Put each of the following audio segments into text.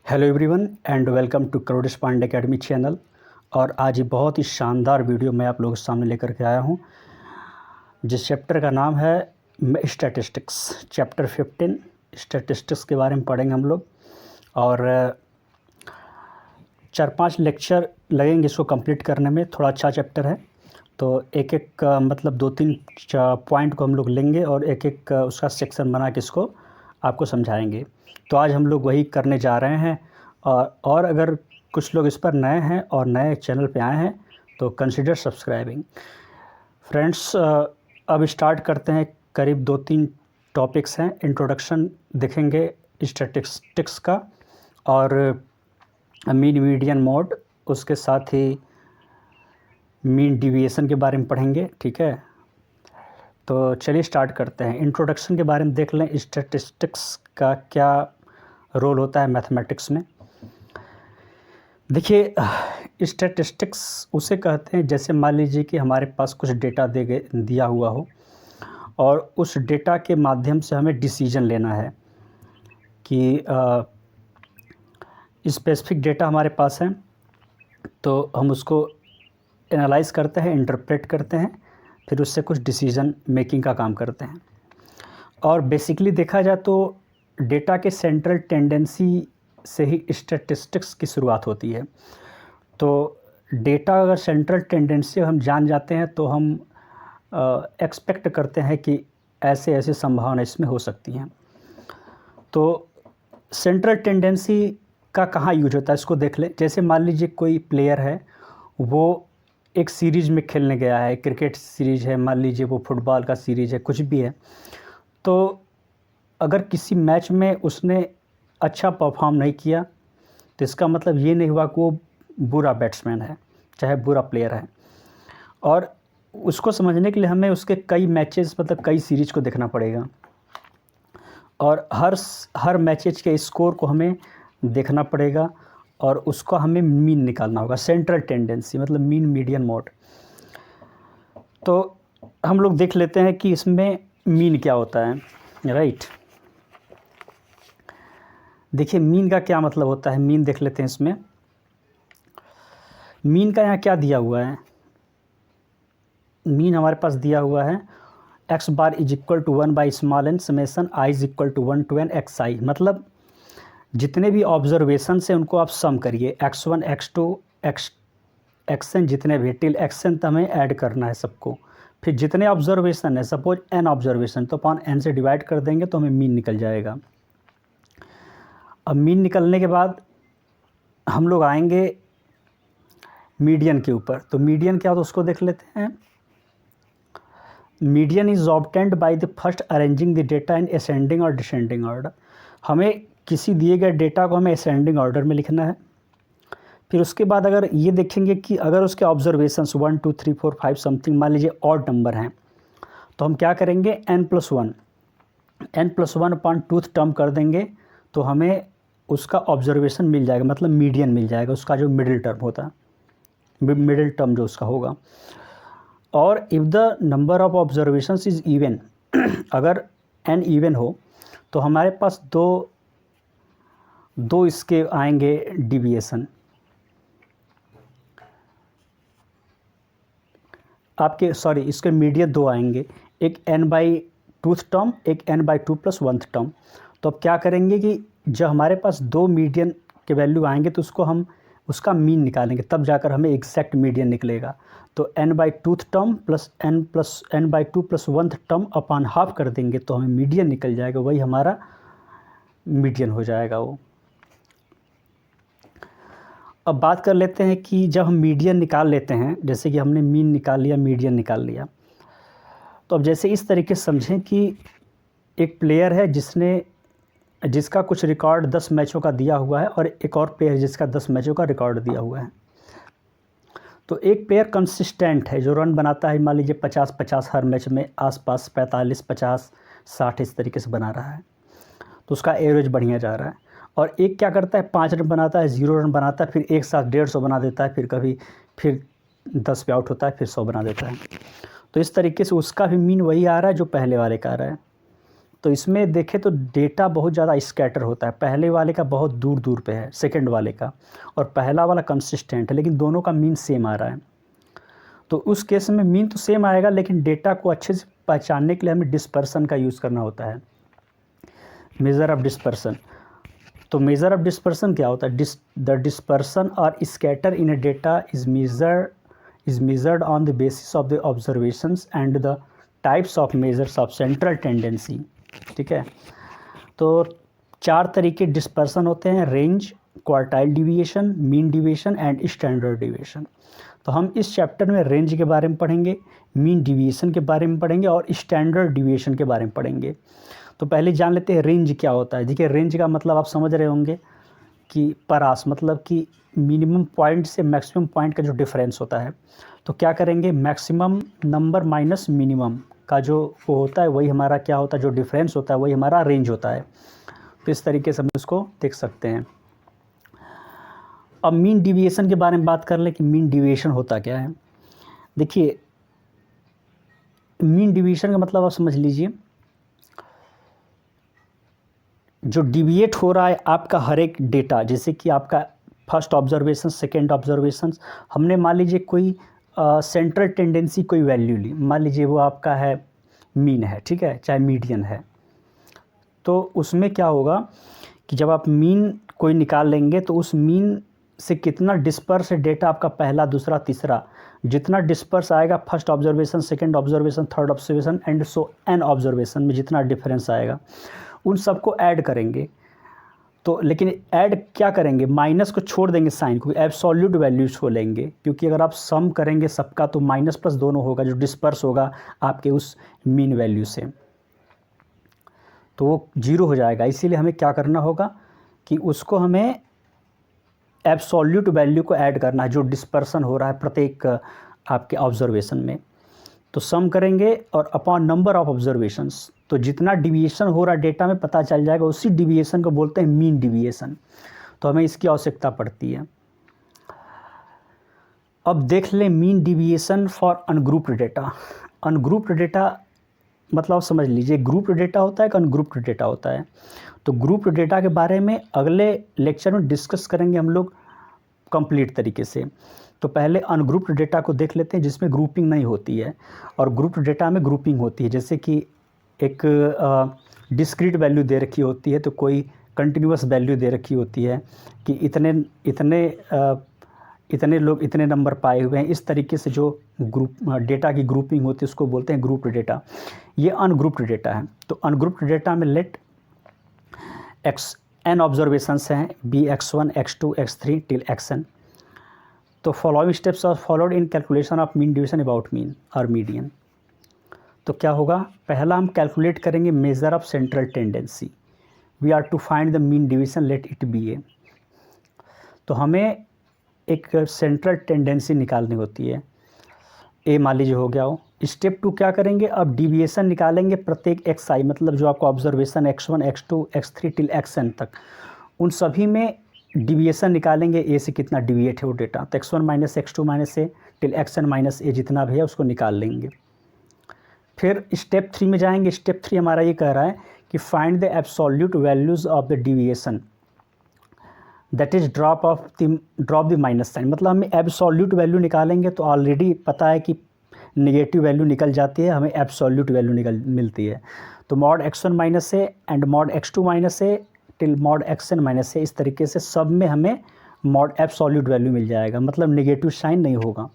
Hello everyone and welcome to Karodesh Pandey academy channel. और आज ये बहुत ही शानदार वीडियो मैं आप लोगों के सामने लेकर के आया हूँ, जिस चैप्टर का नाम है स्टैटिस्टिक्स। चैप्टर 15 स्टैटिस्टिक्स के बारे में पढ़ेंगे हम लोग। और 4-5 लेक्चर लगेंगे इसको कंप्लीट करने में। थोड़ा अच्छा चैप्टर है, तो एक एक मतलब 2-3 पॉइंट को हम लोग लेंगे और एक एक उसका सेक्शन बना के इसको आपको समझाएंगे। तो आज हम लोग वही करने जा रहे हैं। और अगर कुछ लोग इस पर नए हैं और नए चैनल पे आए हैं तो कंसिडर सब्सक्राइबिंग। फ्रेंड्स, अब स्टार्ट करते हैं। करीब 2-3 टॉपिक्स हैं। इंट्रोडक्शन देखेंगे स्टैटिस्टिक्स का, और मीन मीडियन मोड, उसके साथ ही मीन डिविएशन के बारे में पढ़ेंगे। ठीक है, तो चलिए स्टार्ट करते हैं। इंट्रोडक्शन के बारे में देख लें, स्टैटिस्टिक्स का क्या रोल होता है मैथमेटिक्स में। देखिए, स्टैटिस्टिक्स उसे कहते हैं जैसे मान लीजिए कि हमारे पास कुछ डेटा दिया हुआ हो और उस डेटा के माध्यम से हमें डिसीजन लेना है कि स्पेसिफिक डेटा हमारे पास है, तो हम उसको एनालाइज करते हैं, इंटरप्रेट करते हैं, फिर उससे कुछ डिसीजन मेकिंग का काम करते हैं। और बेसिकली देखा जाए तो डेटा के सेंट्रल टेंडेंसी से ही स्टैटिस्टिक्स की शुरुआत होती है। तो डेटा अगर सेंट्रल टेंडेंसी हम जान जाते हैं तो हम एक्सपेक्ट करते हैं कि ऐसे ऐसे संभावना इसमें हो सकती हैं। तो सेंट्रल टेंडेंसी का कहाँ यूज होता है इसको देख लें। जैसे मान लीजिए कोई प्लेयर है, वो एक सीरीज़ में खेलने गया है, क्रिकेट सीरीज़ है, मान लीजिए वो फुटबॉल का सीरीज़ है, कुछ भी है। तो अगर किसी मैच में उसने अच्छा परफॉर्म नहीं किया तो इसका मतलब ये नहीं हुआ कि वो बुरा बैट्समैन है, चाहे बुरा प्लेयर है। और उसको समझने के लिए हमें उसके कई मैचेस, मतलब कई सीरीज़ को देखना पड़ेगा, और हर मैचेज के स्कोर को हमें देखना पड़ेगा, और उसको हमें मीन निकालना होगा। सेंट्रल टेंडेंसी मतलब मीन मीडियन मोड। तो हम लोग देख लेते हैं कि इसमें मीन क्या होता है, राइट। देखिए, मीन का क्या मतलब होता है, मीन देख लेते हैं इसमें। मीन का यहाँ क्या दिया हुआ है, मीन हमारे पास दिया हुआ है x bar is equal to 1/n summation i is equal to 1 to n xi। मतलब जितने भी ऑब्जर्वेशन से उनको आप सम करिए, x1 x2 xn, जितने भी टिल xn तक हमें ऐड करना है सबको। फिर जितने ऑब्जर्वेशन है, सपोज n ऑब्जर्वेशन, तो अपॉन n से डिवाइड कर देंगे तो हमें मीन निकल जाएगा। अब मीन निकलने के बाद हम लोग आएंगे मीडियन के ऊपर। तो मीडियन क्या होता है उसको देख लेते हैं। Median is obtained by the first arranging the data in ascending और डिसेंडिंग ऑर्डर। हमें किसी दिए गए डेटा को हमें असेंडिंग ऑर्डर में लिखना है। फिर उसके बाद अगर ये देखेंगे कि अगर उसके ऑब्जर्वेशंस 1 2 3 4 5 समथिंग मान लीजिए ऑड नंबर हैं, तो हम क्या करेंगे, n+1 अपॉन टूथ टर्म कर देंगे तो हमें उसका ऑब्जर्वेशन मिल जाएगा, मतलब मीडियन मिल जाएगा, उसका जो मिडिल टर्म होता है, मिडिल टर्म जो उसका होगा। और if the number of observations is even, अगर n इवन हो तो हमारे पास दो इसके आएंगे डिविएशन आपके, सॉरी, इसके मीडियन 2 आएंगे, एक n/2th टर्म, एक n/2 + 1th टर्म। तो अब क्या करेंगे कि जब हमारे पास 2 मीडियन के वैल्यू आएंगे तो उसको हम उसका मीन निकालेंगे, तब जाकर हमें एग्जैक्ट मीडियन निकलेगा। तो n/2th term plus n/2 + 1th term upon half कर देंगे तो हमें मीडियन निकल जाएगा, वही हमारा मीडियन हो जाएगा वो। अब बात कर लेते हैं कि जब हम मीडियन निकाल लेते हैं, जैसे कि हमने मीन निकाल लिया, मीडियन निकाल लिया, तो अब जैसे इस तरीके से समझें कि एक प्लेयर है जिसका कुछ रिकॉर्ड 10 मैचों का दिया हुआ है, और एक और प्लेयर जिसका 10 मैचों का रिकॉर्ड दिया हुआ है। तो एक प्लेयर कंसिस्टेंट है जो रन बनाता है, मान लीजिए 50-50 हर मैच में, आसपास 45-50-60 इस तरीके से बना रहा है, तो उसका एवरेज बढ़िया जा रहा है। और एक क्या करता है, 5 रन बनाता है, 0 रन बनाता है, फिर एक साथ 150 बना देता है, फिर 10 पे आउट होता है, फिर 100 बना देता है। तो इस तरीके से उसका भी मीन वही आ रहा है जो पहले वाले का आ रहा है। तो इसमें देखें तो डेटा बहुत ज़्यादा स्कैटर होता है, पहले वाले का बहुत दूर दूर पे है सेकंड वाले का, और पहला वाला कंसिस्टेंट है, लेकिन दोनों का मीन सेम आ रहा है। तो उस केस में मीन तो सेम आएगा, लेकिन डेटा को अच्छे से पहचानने के लिए हमें डिस्पर्सन का यूज़ करना होता है, मेज़र ऑफ डिस्पर्सन। तो मेज़र ऑफ डिस्पर्सन क्या होता है? द डिस्पर्सन और scatter in A data is measured on the basis of the observations and the types of measures of central tendency। ठीक है, तो 4 तरीके डिस्पर्सन होते हैं: range, quartile deviation, mean deviation and standard deviation. तो हम इस चैप्टर में रेंज के बारे में पढ़ेंगे, मीन डिविएशन के बारे में पढ़ेंगे और स्टैंडर्ड डिविएशन के बारे में पढ़ेंगे। तो पहले जान लेते हैं रेंज क्या होता है। देखिए, रेंज का मतलब आप समझ रहे होंगे कि परास, मतलब कि मिनिमम पॉइंट से मैक्सिमम पॉइंट का जो डिफरेंस होता है। तो क्या करेंगे, मैक्सिमम नंबर माइनस मिनिमम का जो वो होता है वही हमारा क्या होता है, जो डिफरेंस होता है वही हमारा रेंज होता है। तो इस तरीके से हम इसको देख सकते हैं। अब मीन डिविएशन के बारे में बात कर लें कि मीन डिविएशन होता क्या है। देखिए, मीन डिविएशन का मतलब आप समझ लीजिए, जो डिविएट हो रहा है आपका हर एक डेटा, जैसे कि आपका फर्स्ट ऑब्जर्वेशन, सेकेंड ऑब्जर्वेशन, हमने मान लीजिए कोई सेंट्रल टेंडेंसी कोई वैल्यू ली, मान लीजिए वो आपका है मीन है, ठीक है, चाहे मीडियन है। तो उसमें क्या होगा कि जब आप मीन कोई निकाल लेंगे तो उस मीन से कितना डिस्पर्स है डेटा आपका, पहला, दूसरा, तीसरा, जितना डिस्पर्स आएगा first observation, second observation, third observation and so n observation में जितना डिफरेंस आएगा, उन सबको ऐड करेंगे। तो लेकिन ऐड क्या करेंगे, माइनस को छोड़ देंगे साइन को, एब्सोल्यूट वैल्यूज को लेंगे, क्योंकि अगर आप सम करेंगे सबका तो माइनस प्लस दोनों होगा जो डिस्पर्स होगा आपके उस मीन वैल्यू से, तो वो 0 हो जाएगा। इसीलिए हमें क्या करना होगा कि उसको हमें एब्सोल्यूट वैल्यू को ऐड करना है जो डिस्पर्सन हो रहा है प्रत्येक आपके ऑब्जर्वेशन में। तो सम करेंगे और अपॉन नंबर ऑफ ऑब्जर्वेशंस, तो जितना डिविएशन हो रहा डेटा में पता चल जाएगा, उसी डिविएशन को बोलते हैं मीन डिविएशन। तो हमें इसकी आवश्यकता पड़ती है। अब देख लें mean deviation for ungrouped data. Ungrouped data मतलब समझ लीजिए, ग्रुप्ड डेटा होता है कि अनग्रुप्ड डेटा होता है। तो ग्रुप्ड डेटा के बारे में अगले लेक्चर में डिस्कस करेंगे हम लोग कंप्लीट तरीके से। तो पहले अनग्रुप्ड डेटा को देख लेते हैं जिसमें ग्रुपिंग नहीं होती है, और ग्रुप्ड डेटा में ग्रुपिंग होती है। जैसे कि एक डिस्क्रीट वैल्यू दे रखी होती है, तो कोई कंटिन्यूअस वैल्यू दे रखी होती है कि इतने लोग इतने नंबर पाए हुए हैं। इस तरीके से जो ग्रुप डेटा की ग्रुपिंग होती है उसको बोलते हैं ग्रुप्ड डेटा। ये अनग्रुप्ड डेटा है। तो अनग्रुप्ड डेटा में लेट n ऑब्जर्वेशंस हैं, bx1, x2, x3 till xn। तो following steps are followed in calculation of mean division about mean और मीडियन। तो क्या होगा, पहला हम कैलकुलेट करेंगे measure of central tendency. We are to find the mean division, let it be A. तो हमें एक सेंट्रल टेंडेंसी निकालनी होती है, ए मान लीजिए हो गया हो। स्टेप 2 क्या करेंगे, अब डिविएशन निकालेंगे प्रत्येक xi, मतलब जो आपका observation x1, x2, x3 till xn तक, उन सभी में डिविएशन निकालेंगे ए से कितना डिविएट है वो डेटा। तो x1 minus x2 minus A till xn minus ए जितना भी है उसको निकाल लेंगे। फिर स्टेप 3 में जाएंगे। स्टेप 3 हमारा ये कह रहा है कि find the absolute values of the deviation, that is drop the minus sign. मतलब हमें एब्सोल्यूट वैल्यू निकालेंगे तो ऑलरेडी पता है कि नेगेटिव वैल्यू निकल जाती है, हमें एब्सोल्यूट वैल्यू मिलती है। तो mod x1 minus A and mod x2 minus A till mod xn minus A, इस तरीके से सब में हमें मॉड एब्सोल्यूट वैल्यू मिल जाएगा, मतलब नेगेटिव साइन नहीं होगा।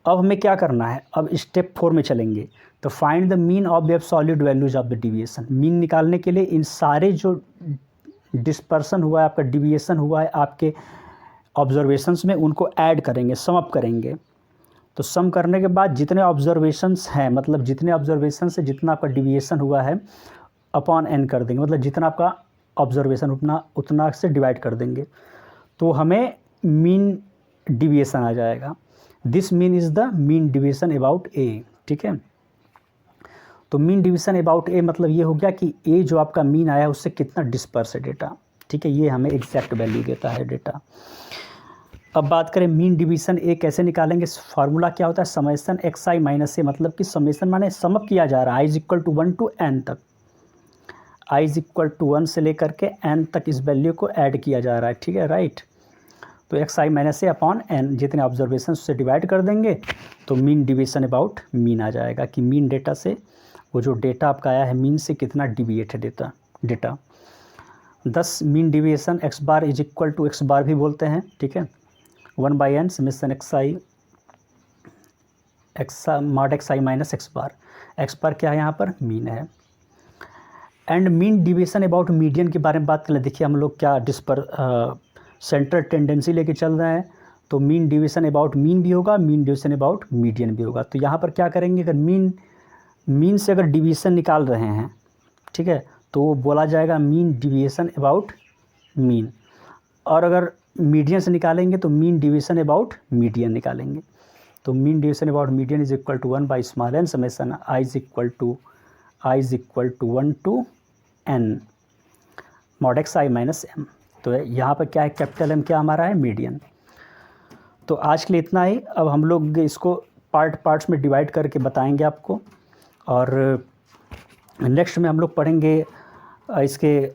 अब हमें क्या करना है, अब स्टेप 4 में चलेंगे। तो find the mean of the absolute values of the deviation. Mean निकालने के लिए इन सारे जो डिस्पर्सन हुआ है, आपका डिविएशन हुआ है आपके ऑब्जर्वेशंस में, उनको ऐड करेंगे, सम अप करेंगे। तो सम करने के बाद जितने ऑब्जर्वेशंस हैं, मतलब जितने ऑब्जर्वेशन से जितना आपका डिविएशन हुआ है अपॉन n कर देंगे, मतलब जितना आपका ऑब्जर्वेशन उतना से डिवाइड कर देंगे, तो हमें मीन डिविएशन आ जाएगा। This mean is the mean deviation about A. ठीक है, तो मीन डिवीजन अबाउट ए मतलब ये हो गया कि ए जो आपका मीन आया उससे कितना डिस्पर्स है डेटा। ठीक है, ये हमें एग्जैक्ट वैल्यू देता है डेटा। अब बात करें मीन डिवीजन ए कैसे निकालेंगे। फार्मूला क्या होता है, समेशन xi माइनस ए, मतलब कि समेशन माने समअप किया जा रहा है i is equal to 1 to n तक। i इज इक्वल टू 1 से लेकर के n तक इस वैल्यू को ऐड किया जा रहा है, ठीक है, राइट। तो x i minus A upon N, जितने ऑब्जर्वेशन उससे डिवाइड कर देंगे तो मीन डिवीजन अबाउट मीन आ जाएगा कि मीन डेटा से वो जो डेटा आपका आया है मीन से कितना डिविएट है data. 10 mean deviation x bar is equal to x bar भी बोलते हैं, ठीक है, 1/n summation mod x i minus x bar क्या है यहाँ पर, मीन है। And mean division about median के बारे में बात करें, देखिए हम लोग क्या सेंट्रल टेंडेंसी लेके चल रहे हैं, तो मीन डिवीजन अबाउट मीन भी होगा, मीन डिवीजन अबाउट मीडियन भी होगा। तो यहाँ पर क्या करेंगे, अगर मीन से अगर डिवीजन निकाल रहे हैं, ठीक है, तो वो बोला जाएगा मीन डिवीजन अबाउट मीन, और अगर मीडियन से निकालेंगे तो मीन डिवीजन अबाउट मीडियन निकालेंगे। तो mean division about median is equal to 1/n summation i is equal to 1 to n mod x i minus M. तो यहाँ पर क्या है, कैपिटल एम क्या हमारा है, मीडियन। तो आज के लिए इतना ही। अब हम लोग इसको पार्ट्स में डिवाइड करके बताएंगे आपको, और नेक्स्ट में हम लोग पढ़ेंगे इसके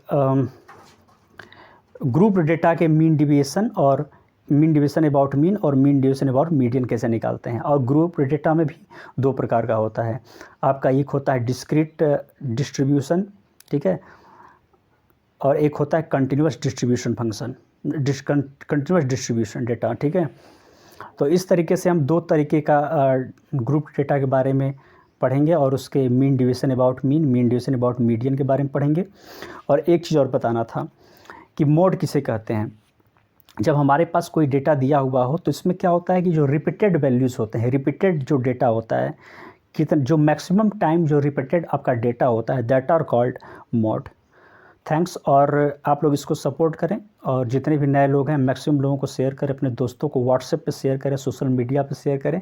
ग्रुप डेटा के मीन डिवीएशन और मीन डिवीजन अबाउट मीन और मीन डिवीजन अबाउट मीडियन कैसे निकालते हैं। और ग्रुप डेटा में भी 2 प्रकार का होता है आपका, एक होता है डिस्क्रीट डिस्ट्रीब्यूशन, ठीक है, और एक होता है continuous distribution function, continuous distribution data, ठीक है। तो इस तरीके से हम 2 तरीके का ग्रुप डेटा के बारे में पढ़ेंगे, और उसके mean division about mean division about median के बारे में पढ़ेंगे। और एक चीज़ और बताना था कि मोड किसे कहते हैं। जब हमारे पास कोई डेटा दिया हुआ हो तो इसमें क्या होता है कि जो रिपीटेड वैल्यूज़ होते हैं, रिपीटेड जो डेटा होता है, जो मैक्सिमम टाइम जो रिपीटेड आपका डेटा होता है, that are called mode. Thanks. और आप लोग इसको सपोर्ट करें, और जितने भी नए लोग हैं मैक्सिमम लोगों को शेयर करें, अपने दोस्तों को व्हाट्सएप पे शेयर करें, सोशल मीडिया पे शेयर करें।